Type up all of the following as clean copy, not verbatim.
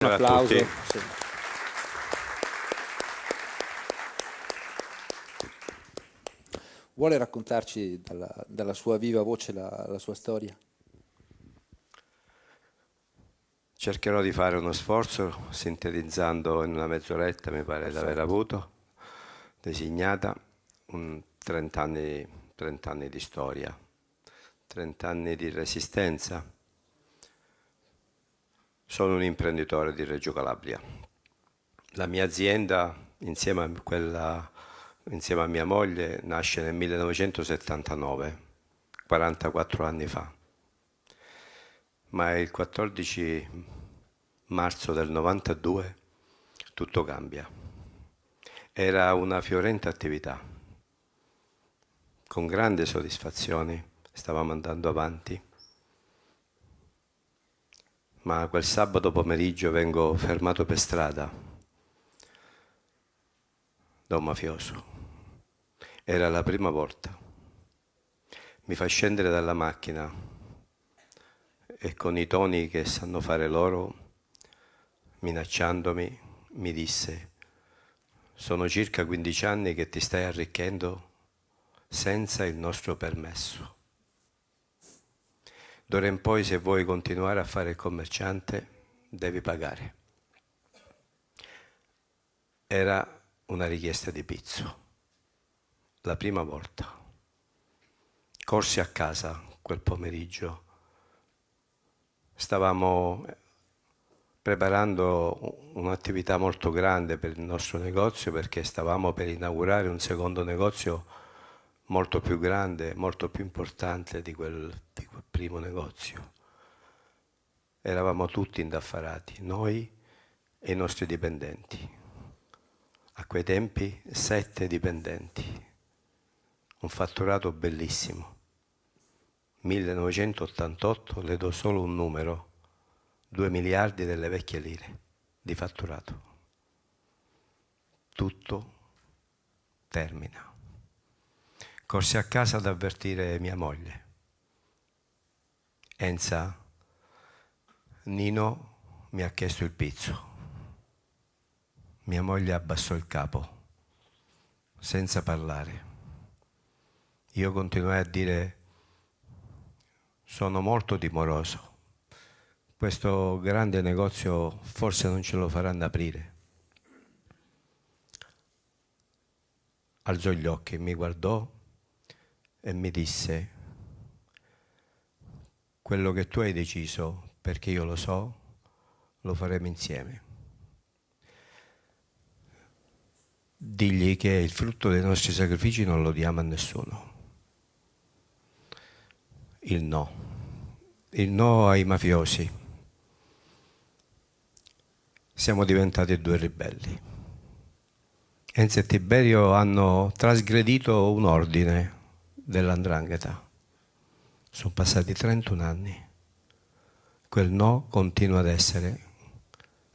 Un applauso. Tutti. Sì. Vuole raccontarci dalla sua viva voce la sua storia? Cercherò di fare uno sforzo sintetizzando in una mezz'oretta, mi pare di aver Perfetto. avuto, designata, 30 anni di storia, 30 anni di resistenza. Sono un imprenditore di Reggio Calabria. La mia azienda, insieme a mia moglie, nasce nel 1979, 44 anni fa. Ma il 14 marzo del 92 tutto cambia. Era una fiorente attività, con grandi soddisfazioni stavamo andando avanti, ma quel sabato pomeriggio vengo fermato per strada da un mafioso. Era la prima volta. Mi fa scendere dalla macchina e con i toni che sanno fare loro, minacciandomi, mi disse: sono circa 15 anni che ti stai arricchendo senza il nostro permesso. D'ora in poi, se vuoi continuare a fare il commerciante, devi pagare. Era una richiesta di pizzo. La prima volta. Corsi a casa quel pomeriggio. Stavamo preparando un'attività molto grande per il nostro negozio, perché stavamo per inaugurare un secondo negozio molto più grande, molto più importante di quel primo negozio. Eravamo tutti indaffarati, noi e i nostri dipendenti. A quei tempi 7 dipendenti, un fatturato bellissimo. 1988, le do solo un numero: 2 miliardi delle vecchie lire di fatturato. Tutto termina. Corsi a casa ad avvertire mia moglie. Enza, Nino mi ha chiesto il pizzo. Mia moglie abbassò il capo, senza parlare. Io continuai a dire: sono molto timoroso. Questo grande negozio forse non ce lo faranno aprire. Alzò gli occhi, mi guardò e mi disse: quello che tu hai deciso, perché io lo so, lo faremo insieme. Digli che il frutto dei nostri sacrifici non lo diamo a nessuno. Il no ai mafiosi. Siamo diventati 2 ribelli. Enzo e Tiberio hanno trasgredito un ordine dell''ndrangheta. Sono passati 31 anni. Quel no continua ad essere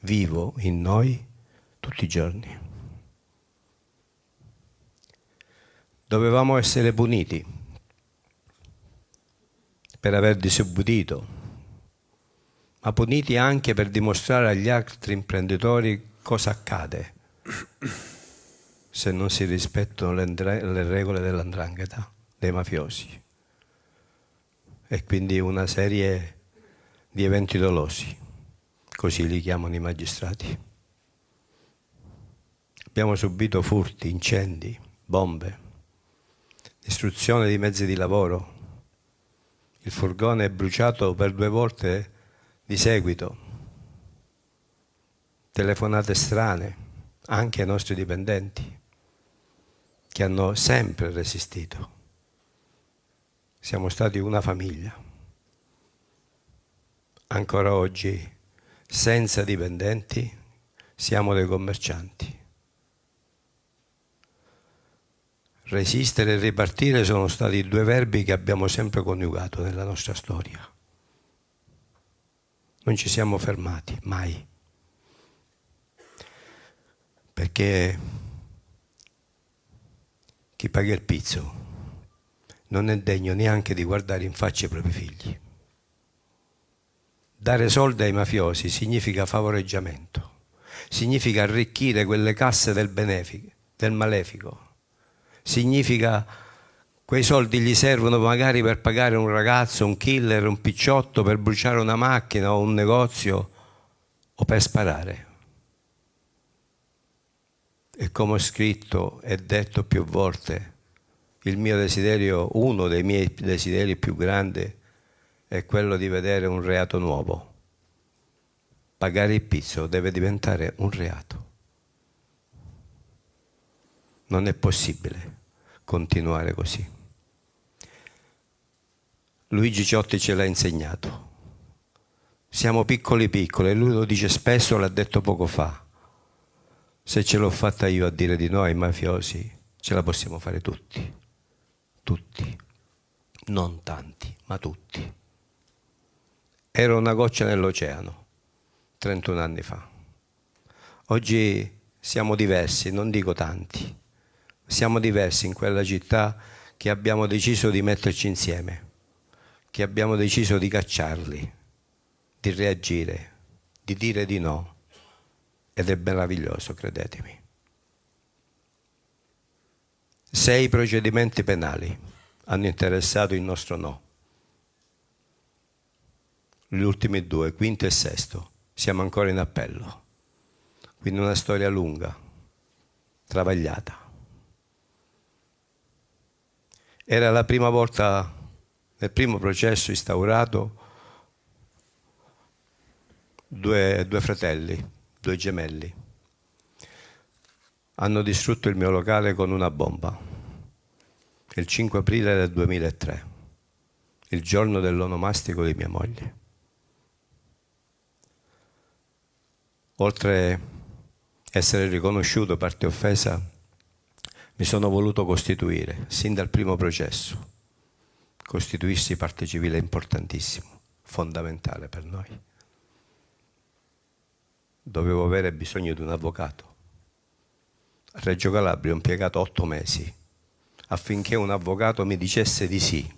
vivo in noi tutti i giorni. Dovevamo essere puniti per aver disobbedito, ma puniti anche per dimostrare agli altri imprenditori cosa accade se non si rispettano le regole dell''ndrangheta, dei mafiosi. E quindi una serie di eventi dolosi, così li chiamano i magistrati. Abbiamo subito furti, incendi, bombe, distruzione di mezzi di lavoro. Il furgone è bruciato per 2 volte di seguito. Telefonate strane, anche ai nostri dipendenti, che hanno sempre resistito. Siamo stati una famiglia. Ancora oggi, senza dipendenti, siamo dei commercianti. Resistere e ripartire sono stati 2 verbi che abbiamo sempre coniugato nella nostra storia. Non ci siamo fermati, mai. Perché chi paga il pizzo non è degno neanche di guardare in faccia i propri figli. Dare soldi ai mafiosi significa favoreggiamento, significa arricchire quelle casse del malefico, significa quei soldi gli servono magari per pagare un ragazzo, un killer, un picciotto, per bruciare una macchina o un negozio o per sparare. E come ho scritto e detto più volte, il mio desiderio, uno dei miei desideri più grandi, è quello di vedere un reato nuovo. Pagare il pizzo deve diventare un reato. Non è possibile continuare così. Luigi Ciotti ce l'ha insegnato. Siamo piccoli piccoli, e lui lo dice spesso, l'ha detto poco fa. Se ce l'ho fatta io a dire di no ai mafiosi, ce la possiamo fare tutti. Tutti. Non tanti, ma tutti. Ero una goccia nell'oceano 31 anni fa. Oggi siamo diversi, non dico tanti. Siamo diversi in quella città che abbiamo deciso di metterci insieme, che abbiamo deciso di cacciarli, di reagire, di dire di no. Ed è meraviglioso, credetemi. 6 procedimenti penali hanno interessato il nostro no. Gli ultimi 2, quinto e sesto, siamo ancora in appello. Quindi una storia lunga, travagliata. Era la prima volta, nel primo processo instaurato, due fratelli, 2 gemelli, hanno distrutto il mio locale con una bomba, il 5 aprile del 2003, il giorno dell'onomastico di mia moglie. Oltre a essere riconosciuto parte offesa, mi sono voluto costituire, sin dal primo processo. Costituirsi parte civile è importantissimo, fondamentale per noi. Dovevo avere bisogno di un avvocato. A Reggio Calabria ho impiegato 8 mesi affinché un avvocato mi dicesse di sì.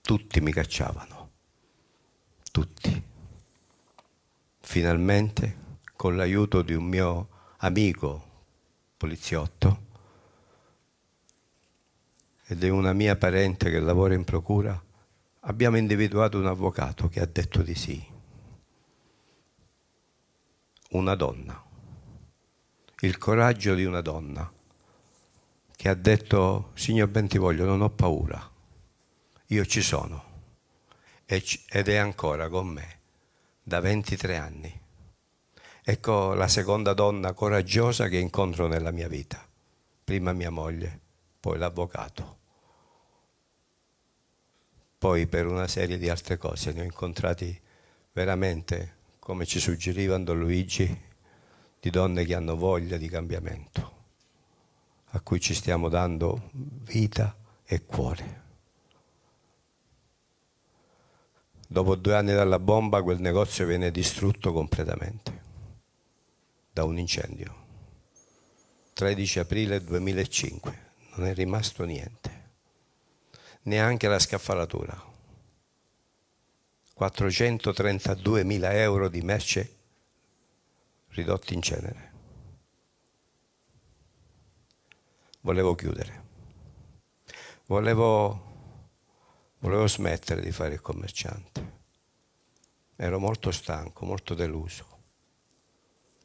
Tutti mi cacciavano, tutti. Finalmente, con l'aiuto di un mio amico poliziotto e di una mia parente che lavora in procura, abbiamo individuato un avvocato che ha detto di sì. Una donna, il coraggio di una donna che ha detto: signor Bentivoglio, non ho paura, io ci sono, ed è ancora con me da 23 anni. Ecco la seconda donna coraggiosa che incontro nella mia vita, prima mia moglie, poi l'avvocato, poi per una serie di altre cose ne ho incontrati veramente, come ci suggeriva Don Luigi, di donne che hanno voglia di cambiamento, a cui ci stiamo dando vita e cuore. Dopo 2 anni dalla bomba quel negozio viene distrutto completamente da un incendio. 13 aprile 2005, non è rimasto niente, neanche la scaffalatura. 432.000 euro di merce ridotti in cenere. Volevo chiudere. Volevo smettere di fare il commerciante. Ero molto stanco, molto deluso.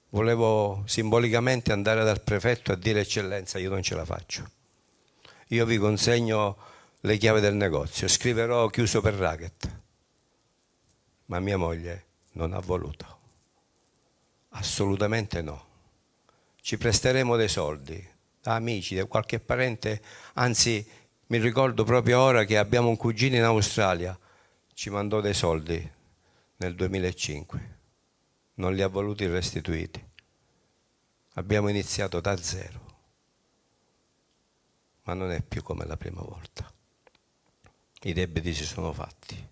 Volevo simbolicamente andare dal prefetto a dire: eccellenza, io non ce la faccio. Io vi consegno le chiavi del negozio, scriverò chiuso per racket. Ma mia moglie non ha voluto. Assolutamente no. Ci presteremo dei soldi, da amici, da qualche parente, anzi mi ricordo proprio ora che abbiamo un cugino in Australia, ci mandò dei soldi nel 2005, non li ha voluti restituiti. Abbiamo iniziato da zero, ma non è più come la prima volta. I debiti si sono fatti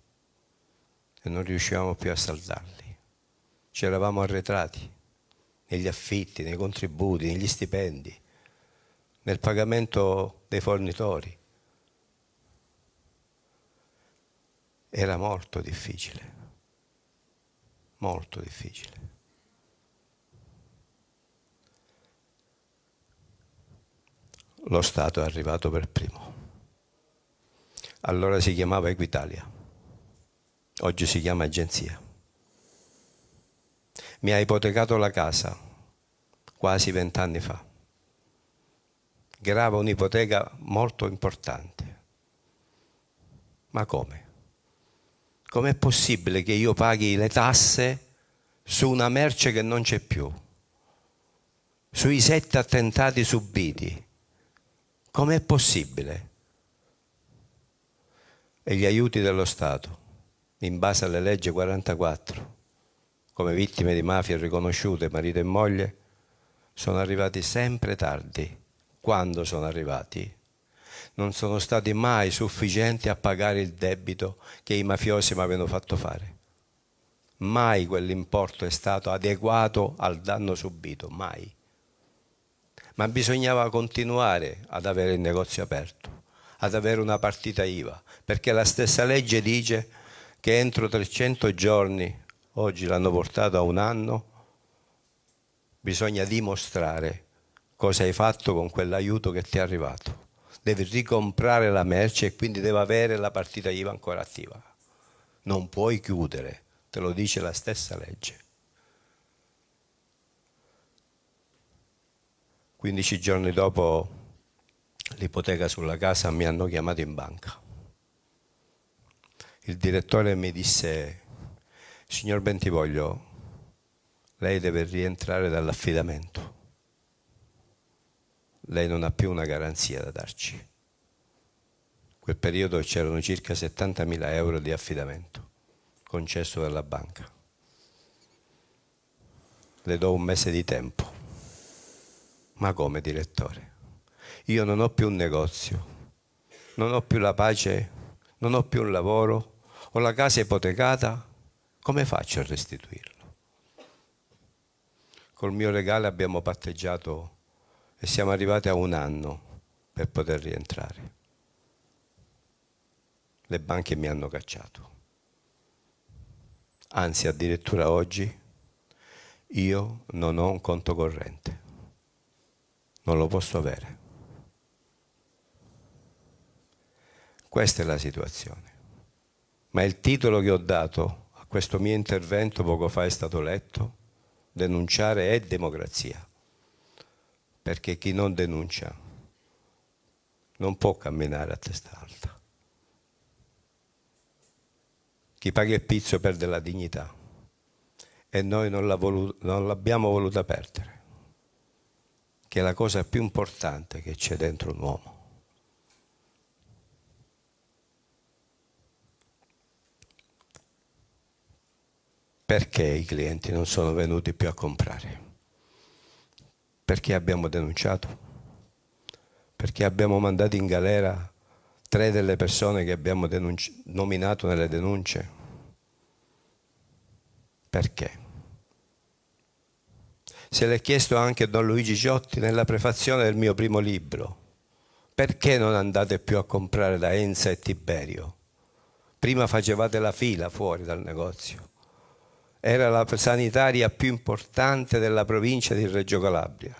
e non riuscivamo più a saldarli. Ci eravamo arretrati negli affitti, nei contributi, negli stipendi, nel pagamento dei fornitori. Era molto difficile, molto difficile. Lo Stato è arrivato per primo. Allora si chiamava Equitalia, oggi si chiama Agenzia. Mi ha ipotecato la casa quasi 20 anni fa. Grava un'ipoteca molto importante. Ma come? Com'è possibile che io paghi le tasse su una merce che non c'è più? Sui 7 attentati subiti? Com'è possibile? E gli aiuti dello Stato, in base alle leggi 44, come vittime di mafia riconosciute, marito e moglie, sono arrivati sempre tardi. Quando sono arrivati, non sono stati mai sufficienti a pagare il debito che i mafiosi mi avevano fatto fare. Mai quell'importo è stato adeguato al danno subito, mai. Ma bisognava continuare ad avere il negozio aperto, ad avere una partita IVA, perché la stessa legge dice che entro 300 giorni, oggi l'hanno portato a 1 anno, bisogna dimostrare cosa hai fatto con quell'aiuto che ti è arrivato. Devi ricomprare la merce e quindi devi avere la partita IVA ancora attiva. Non puoi chiudere, te lo dice la stessa legge. 15 giorni dopo l'ipoteca sulla casa mi hanno chiamato in banca. Il direttore mi disse: signor Bentivoglio, lei deve rientrare dall'affidamento. Lei non ha più una garanzia da darci. In quel periodo c'erano circa 70.000 euro di affidamento concesso dalla banca. Le do 1 mese di tempo. Ma come, direttore? Io non ho più un negozio, non ho più la pace, non ho più un lavoro, ho la casa ipotecata, come faccio a restituirlo? Col mio legale abbiamo patteggiato e siamo arrivati a 1 anno per poter rientrare. Le banche mi hanno cacciato. Anzi, addirittura oggi io non ho un conto corrente. Non lo posso avere. Questa è la situazione. Ma il titolo che ho dato a questo mio intervento poco fa è stato letto: denunciare è democrazia. Perché chi non denuncia non può camminare a testa alta. Chi paga il pizzo perde la dignità e noi non l'abbiamo voluta perdere, che è la cosa più importante che c'è dentro un uomo. Perché i clienti non sono venuti più a comprare? Perché abbiamo denunciato? Perché abbiamo mandato in galera 3 delle persone che abbiamo nominato nelle denunce? Perché? Se l'è chiesto anche Don Luigi Ciotti nella prefazione del mio primo libro. Perché non andate più a comprare da Enza e Tiberio? Prima facevate la fila fuori dal negozio. Era la sanitaria più importante della provincia di Reggio Calabria,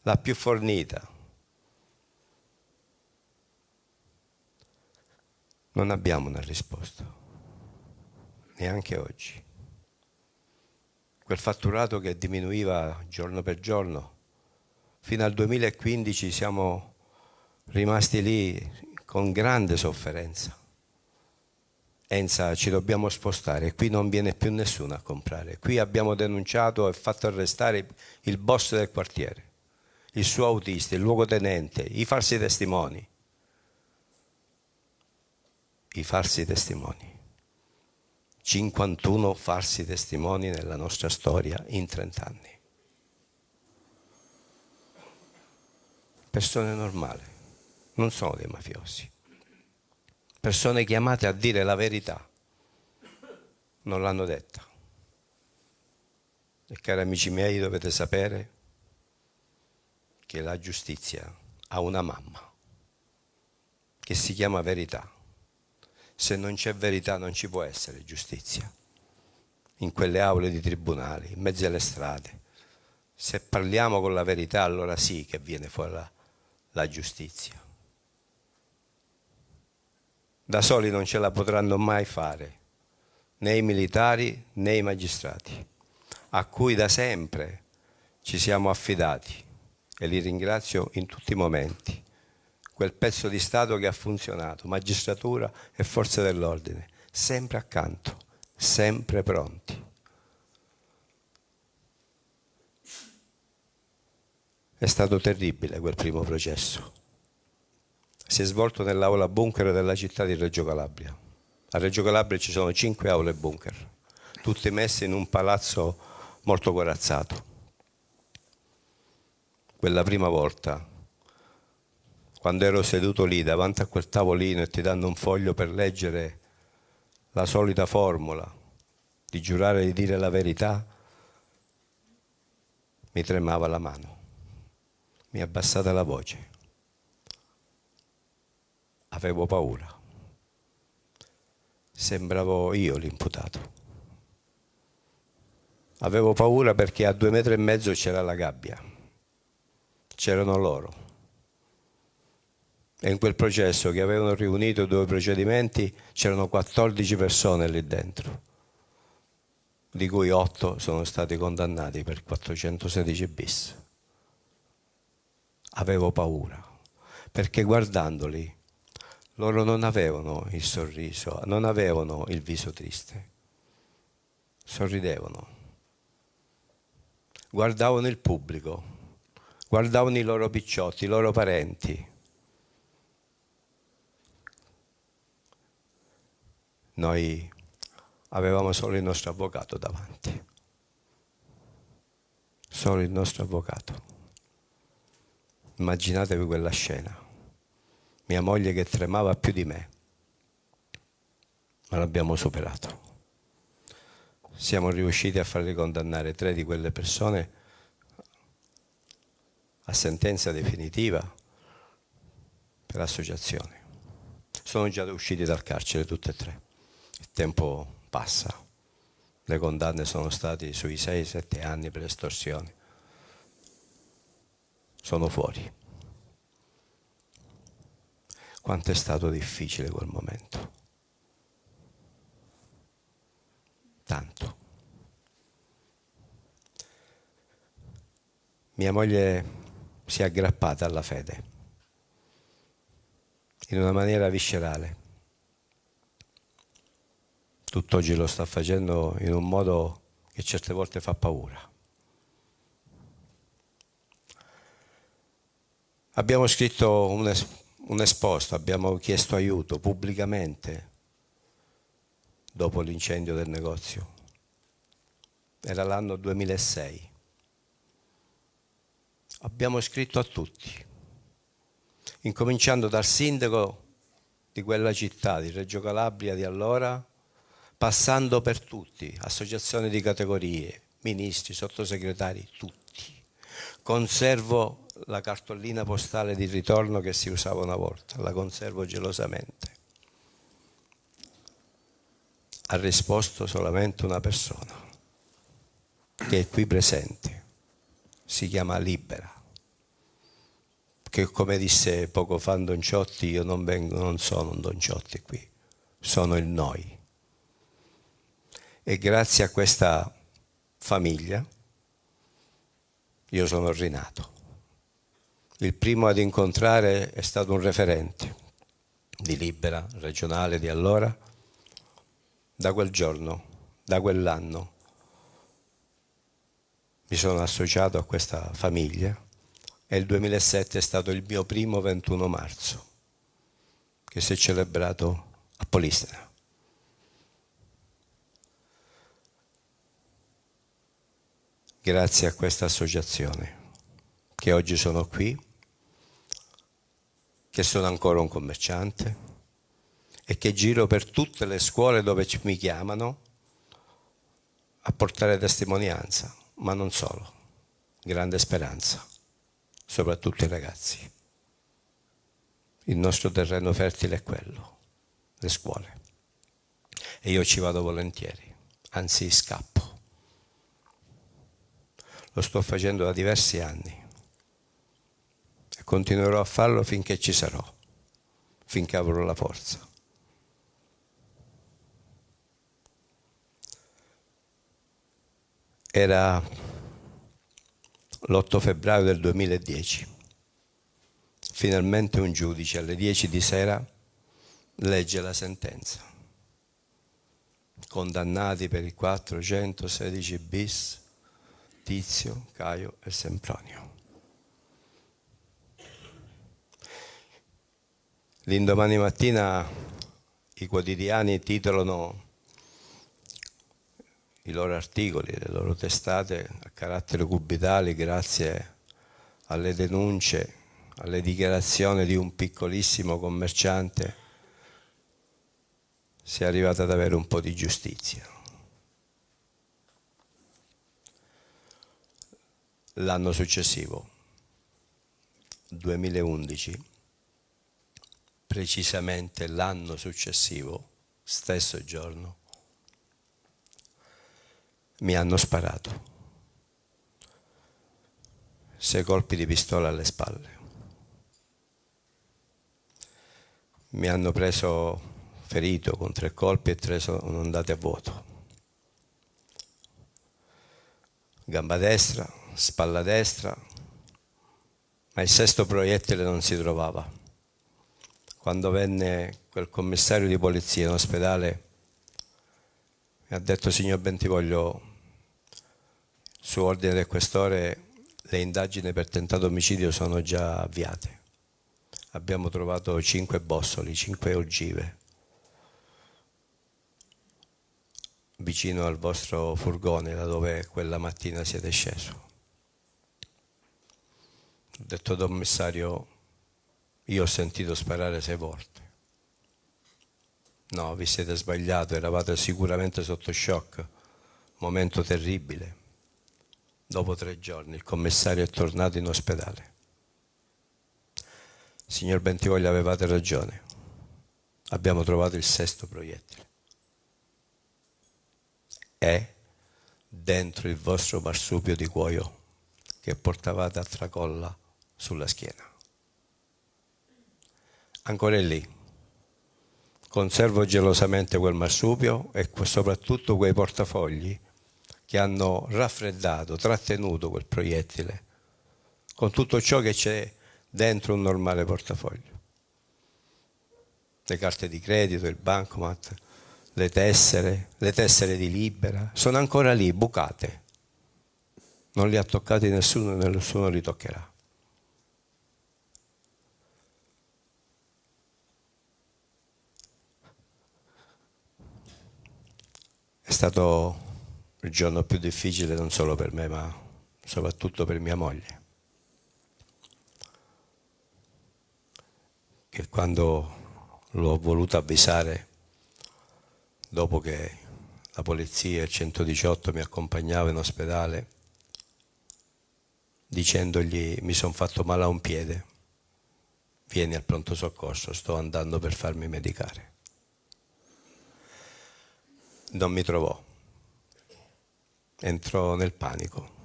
la più fornita. Non abbiamo una risposta, neanche oggi. Quel fatturato che diminuiva giorno per giorno, fino al 2015 siamo rimasti lì con grande sofferenza. Enza, ci dobbiamo spostare, e qui non viene più nessuno a comprare. Qui abbiamo denunciato e fatto arrestare il boss del quartiere, il suo autista, il luogotenente, i falsi testimoni. I falsi testimoni. 51 falsi testimoni nella nostra storia in 30 anni. Persone normali, non sono dei mafiosi. Persone chiamate a dire la verità, non l'hanno detta. E cari amici miei, dovete sapere che la giustizia ha una mamma che si chiama verità. Se non c'è verità non ci può essere giustizia. In quelle aule di tribunali, in mezzo alle strade. Se parliamo con la verità, allora sì che viene fuori la giustizia. Da soli non ce la potranno mai fare, né i militari né i magistrati, a cui da sempre ci siamo affidati e li ringrazio in tutti i momenti. Quel pezzo di Stato che ha funzionato, magistratura e forze dell'ordine, sempre accanto, sempre pronti. È stato terribile quel primo processo. Si è svolto nell'aula bunker della città di Reggio Calabria. A Reggio Calabria ci sono 5 aule bunker, tutte messe in un palazzo molto corazzato. Quella prima volta, quando ero seduto lì davanti a quel tavolino e ti danno un foglio per leggere la solita formula di giurare di dire la verità, mi tremava la mano, mi è abbassata la voce, avevo paura, sembravo io l'imputato. Avevo paura perché a 2,5 metri c'era la gabbia, c'erano loro. E in quel processo che avevano riunito 2 procedimenti c'erano 14 persone lì dentro, di cui 8 sono stati condannati per 416 bis. Avevo paura, perché guardandoli loro non avevano il sorriso, non avevano il viso triste, sorridevano, guardavano il pubblico, guardavano i loro picciotti, i loro parenti. Noi avevamo solo il nostro avvocato davanti, solo il nostro avvocato. Immaginatevi quella scena, mia moglie che tremava più di me, ma l'abbiamo superato. Siamo riusciti a farli condannare 3 di quelle persone a sentenza definitiva per associazione. Sono già usciti dal carcere tutte e 3. Il tempo passa, le condanne sono state sui 6-7 anni per estorsione. Sono fuori. Quanto è stato difficile quel momento. Tanto. Mia moglie si è aggrappata alla fede in una maniera viscerale. Tutt'oggi lo sta facendo in un modo che certe volte fa paura. Abbiamo scritto un esposto, abbiamo chiesto aiuto pubblicamente dopo l'incendio del negozio. Era l'anno 2006. Abbiamo scritto a tutti, incominciando dal sindaco di quella città, di Reggio Calabria di allora, passando per tutti, associazioni di categorie, ministri, sottosegretari, tutti. Conservo la cartolina postale di ritorno che si usava una volta, la conservo gelosamente. Ha risposto solamente una persona, che è qui presente, si chiama Libera, che come disse poco fa Don Ciotti, io non sono un Don Ciotti qui, sono il noi. E grazie a questa famiglia io sono rinato. Il primo ad incontrare è stato un referente di Libera, regionale di allora. Da quel giorno, da quell'anno, mi sono associato a questa famiglia e il 2007 è stato il mio primo 21 marzo, che si è celebrato a Polistena. Grazie a questa associazione, che oggi sono qui, che sono ancora un commerciante e che giro per tutte le scuole dove mi chiamano a portare testimonianza, ma non solo, grande speranza, soprattutto ai ragazzi. Il nostro terreno fertile è quello, le scuole. e io ci vado volentieri, anzi scappo. Lo sto facendo da diversi anni e continuerò a farlo finché ci sarò, finché avrò la forza. Era l'8 febbraio del 2010. Finalmente un giudice alle 10 di sera legge la sentenza. Condannati per il 416 bis Tizio, Caio e Sempronio. L'indomani mattina i quotidiani titolano i loro articoli, le loro testate a carattere cubitale grazie alle denunce, alle dichiarazioni di un piccolissimo commerciante, si è arrivata ad avere un po' di giustizia. L'anno successivo, 2011, precisamente l'anno successivo, stesso giorno, mi hanno sparato 6 colpi di pistola alle spalle. Mi hanno preso ferito con 3 colpi e 3 sono andati a vuoto. Gamba destra, spalla destra, ma il 6° proiettile non si trovava. Quando venne quel commissario di polizia in ospedale mi ha detto: signor Bentivoglio, su ordine del questore le indagini per tentato omicidio sono già avviate. Abbiamo trovato 5 bossoli, 5 ogive vicino al vostro furgone, da dove quella mattina siete sceso. Ho detto: commissario, io ho sentito sparare 6 volte. No, vi siete sbagliato, eravate sicuramente sotto shock, momento terribile. Dopo 3 giorni il commissario è tornato in ospedale. Signor Bentivoglio, avevate ragione, abbiamo trovato il 6° proiettile. È dentro il vostro marsupio di cuoio che portavate a tracolla sulla schiena. Ancora è lì. Conservo gelosamente quel marsupio e soprattutto quei portafogli che hanno raffreddato, trattenuto quel proiettile, con tutto ciò che c'è dentro un normale portafoglio. Le carte di credito, il bancomat, le tessere di Libera, sono ancora lì, bucate. Non li ha toccati nessuno e nessuno li toccherà. È stato il giorno più difficile non solo per me, ma soprattutto per mia moglie, che quando l'ho voluta avvisare, dopo che la polizia e il 118 mi accompagnavano in ospedale, dicendogli: mi sono fatto male a un piede, vieni al pronto soccorso, sto andando per farmi medicare. Non mi trovò, entrò nel panico.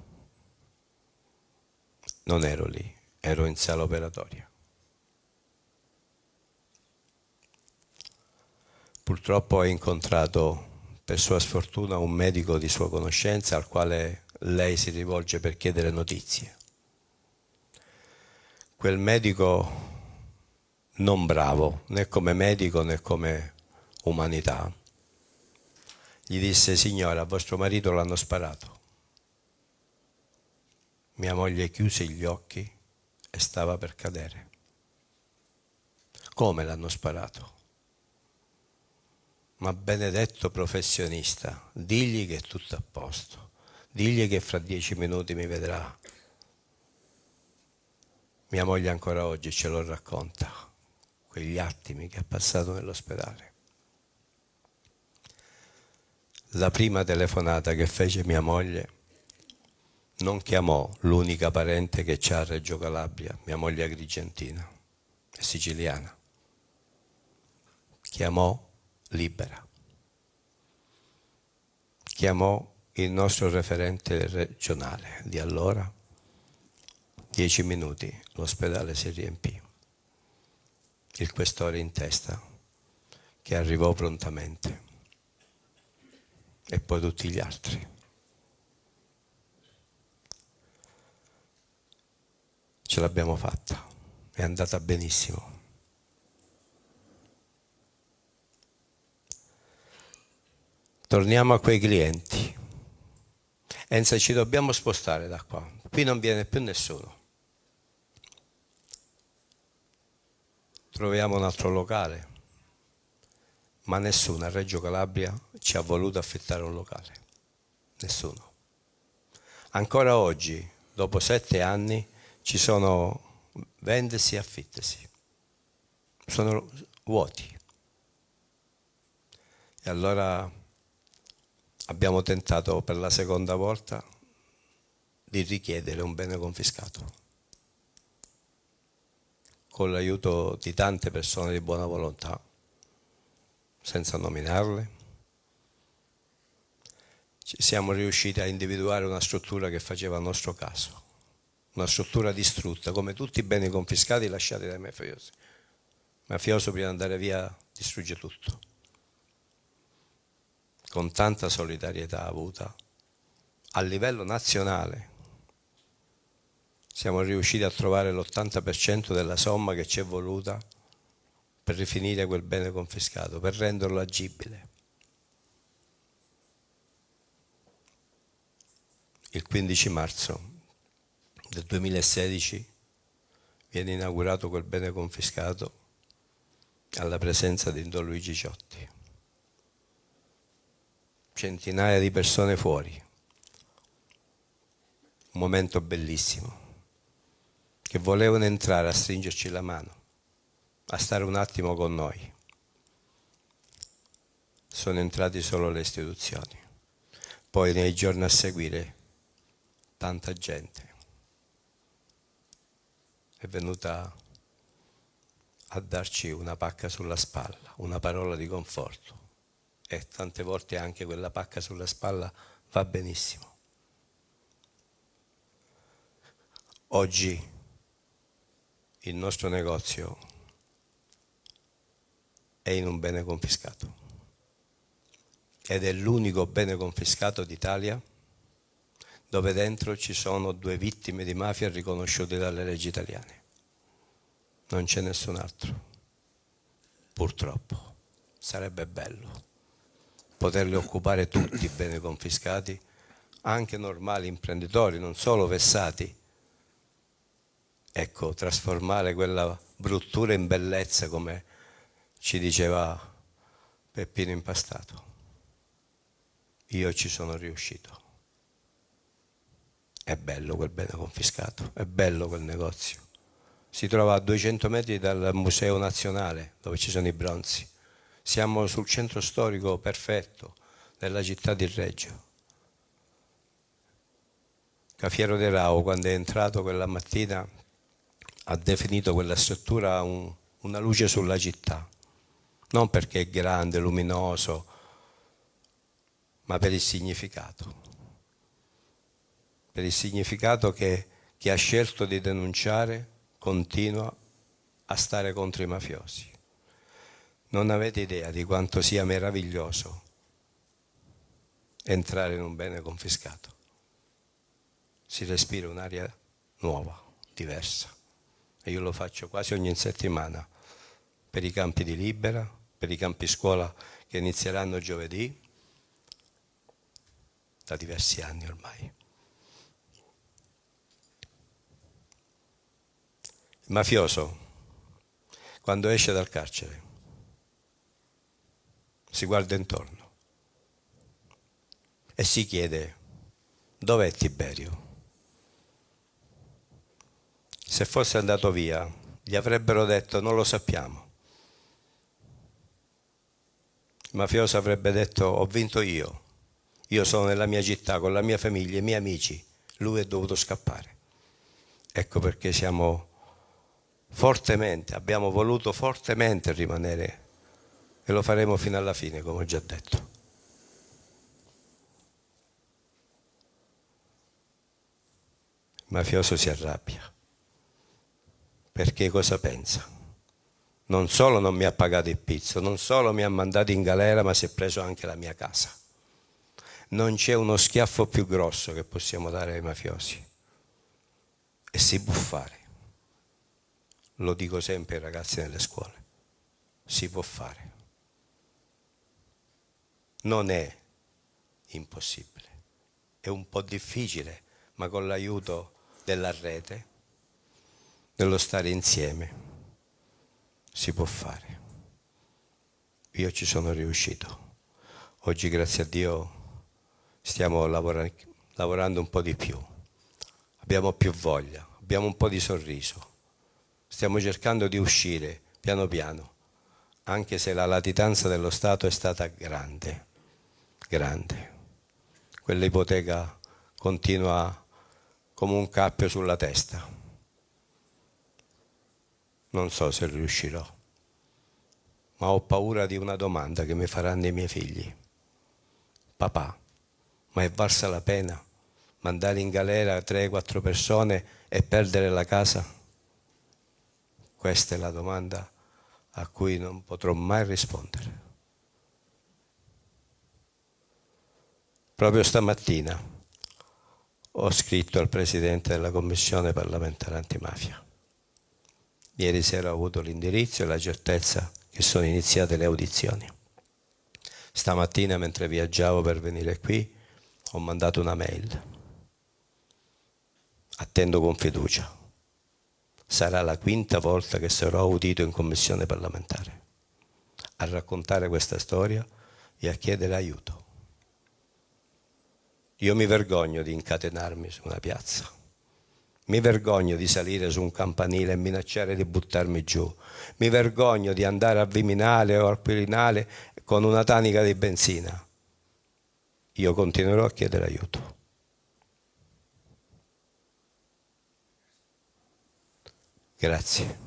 Non ero lì, ero in sala operatoria. Purtroppo ho incontrato, per sua sfortuna, un medico di sua conoscenza al quale lei si rivolge per chiedere notizie. Quel medico, non bravo, né come medico né come umanità, gli disse: signora, vostro marito l'hanno sparato. Mia moglie chiuse gli occhi e stava per cadere. Come l'hanno sparato? Ma benedetto professionista, digli che è tutto a posto, digli che fra 10 minuti mi vedrà. Mia moglie ancora oggi ce lo racconta, quegli attimi che ha passato nell'ospedale. La prima telefonata che fece mia moglie non chiamò l'unica parente che c'ha a Reggio Calabria, mia moglie agrigentina, è siciliana. Chiamò Libera. chiamò il nostro referente regionale di allora. 10 minuti, l'ospedale si riempì. Il questore in testa, che arrivò prontamente, e poi tutti gli altri. Ce l'abbiamo fatta, è andata benissimo. Torniamo a quei clienti. Enza, ci dobbiamo spostare da qua, qui non viene più nessuno. Troviamo un altro locale, ma nessuno a Reggio Calabria ci ha voluto affittare un locale, nessuno. Ancora oggi, dopo 7 anni, ci sono vendesi e affittesi, sono vuoti. E allora abbiamo tentato per la seconda volta di richiedere un bene confiscato, con l'aiuto di tante persone di buona volontà, senza nominarle. Siamo riusciti a individuare una struttura che faceva il nostro caso, una struttura distrutta, come tutti i beni confiscati lasciati dai mafiosi. Il mafioso prima di andare via distrugge tutto. Con tanta solidarietà avuta a livello nazionale siamo riusciti a trovare l'80% della somma che ci è voluta per rifinire quel bene confiscato, per renderlo agibile. Il 15 marzo del 2016 viene inaugurato quel bene confiscato alla presenza di Don Luigi Ciotti. Centinaia di persone fuori. Un momento bellissimo, che volevano entrare a stringerci la mano, a stare un attimo con noi. Sono entrati solo le istituzioni. Poi nei giorni a seguire tanta gente è venuta a darci una pacca sulla spalla, una parola di conforto, e tante volte anche quella pacca sulla spalla va benissimo. Oggi il nostro negozio è in un bene confiscato ed è l'unico bene confiscato d'Italia dove dentro ci sono 2 vittime di mafia riconosciute dalle leggi italiane. Non c'è nessun altro. Purtroppo. Sarebbe bello poterli occupare tutti i beni confiscati, anche normali imprenditori, non solo vessati. Ecco, trasformare quella bruttura in bellezza, come ci diceva Peppino Impastato. Io ci sono riuscito. È bello quel bene confiscato, è bello quel negozio. Si trova a 200 metri dal Museo Nazionale, dove ci sono i bronzi. Siamo sul centro storico perfetto della città di Reggio. Cafiero De Rao, quando è entrato quella mattina, ha definito quella struttura una luce sulla città. Non perché è grande, luminoso, ma per il significato. Per il significato che chi ha scelto di denunciare continua a stare contro i mafiosi. Non avete idea di quanto sia meraviglioso entrare in un bene confiscato. Si respira un'aria nuova, diversa. E io lo faccio quasi ogni settimana per i campi di Libera, per i campi scuola che inizieranno giovedì, da diversi anni ormai. Il mafioso, quando esce dal carcere, si guarda intorno e si chiede: dov'è Tiberio? Se fosse andato via, gli avrebbero detto: non lo sappiamo. Il mafioso avrebbe detto: ho vinto io sono nella mia città con la mia famiglia, i miei amici, lui è dovuto scappare. Ecco perché abbiamo voluto fortemente rimanere, e lo faremo fino alla fine, come ho già detto. mafioso si arrabbia. Perché cosa pensa? Non solo non mi ha pagato il pizzo, non solo mi ha mandato in galera, ma si è preso anche la mia casa. Non c'è uno schiaffo più grosso che possiamo dare ai mafiosi. E si può fare. Lo dico sempre ai ragazzi nelle scuole. Si può fare. Non è impossibile. È un po' difficile, ma con l'aiuto della rete, dello stare insieme, si può fare. Io ci sono riuscito. Oggi, grazie a Dio, stiamo lavorando un po' di più. Abbiamo più voglia, abbiamo un po' di sorriso. Stiamo cercando di uscire piano piano, anche se la latitanza dello Stato è stata grande, grande. Quell'ipoteca continua come un cappio sulla testa. Non so se riuscirò, ma ho paura di una domanda che mi faranno i miei figli. Papà, ma è valsa la pena mandare in galera 3-4 persone e perdere la casa? Questa è la domanda a cui non potrò mai rispondere. Proprio stamattina ho scritto al Presidente della Commissione parlamentare antimafia. Ieri sera ho avuto l'indirizzo e la certezza che sono iniziate le audizioni. Stamattina, mentre viaggiavo per venire qui, ho mandato una mail. Attendo con fiducia. Sarà la 5ª volta che sarò audito in commissione parlamentare a raccontare questa storia e a chiedere aiuto. Io mi vergogno di incatenarmi su una piazza. Mi vergogno di salire su un campanile e minacciare di buttarmi giù. Mi vergogno di andare a Viminale o al Quirinale con una tanica di benzina. Io continuerò a chiedere aiuto. Grazie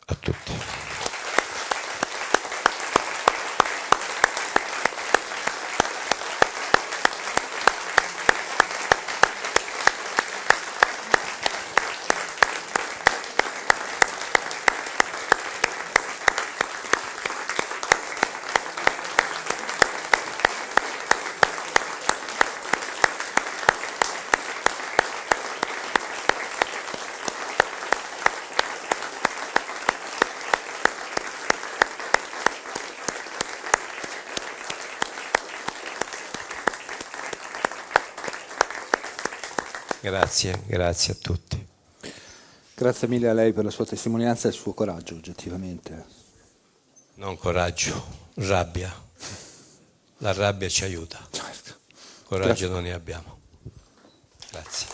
a tutti. Grazie a tutti. Grazie mille a lei per la sua testimonianza e il suo coraggio, oggettivamente. Non coraggio, rabbia. La rabbia ci aiuta. Certo. Coraggio non ne abbiamo. Grazie.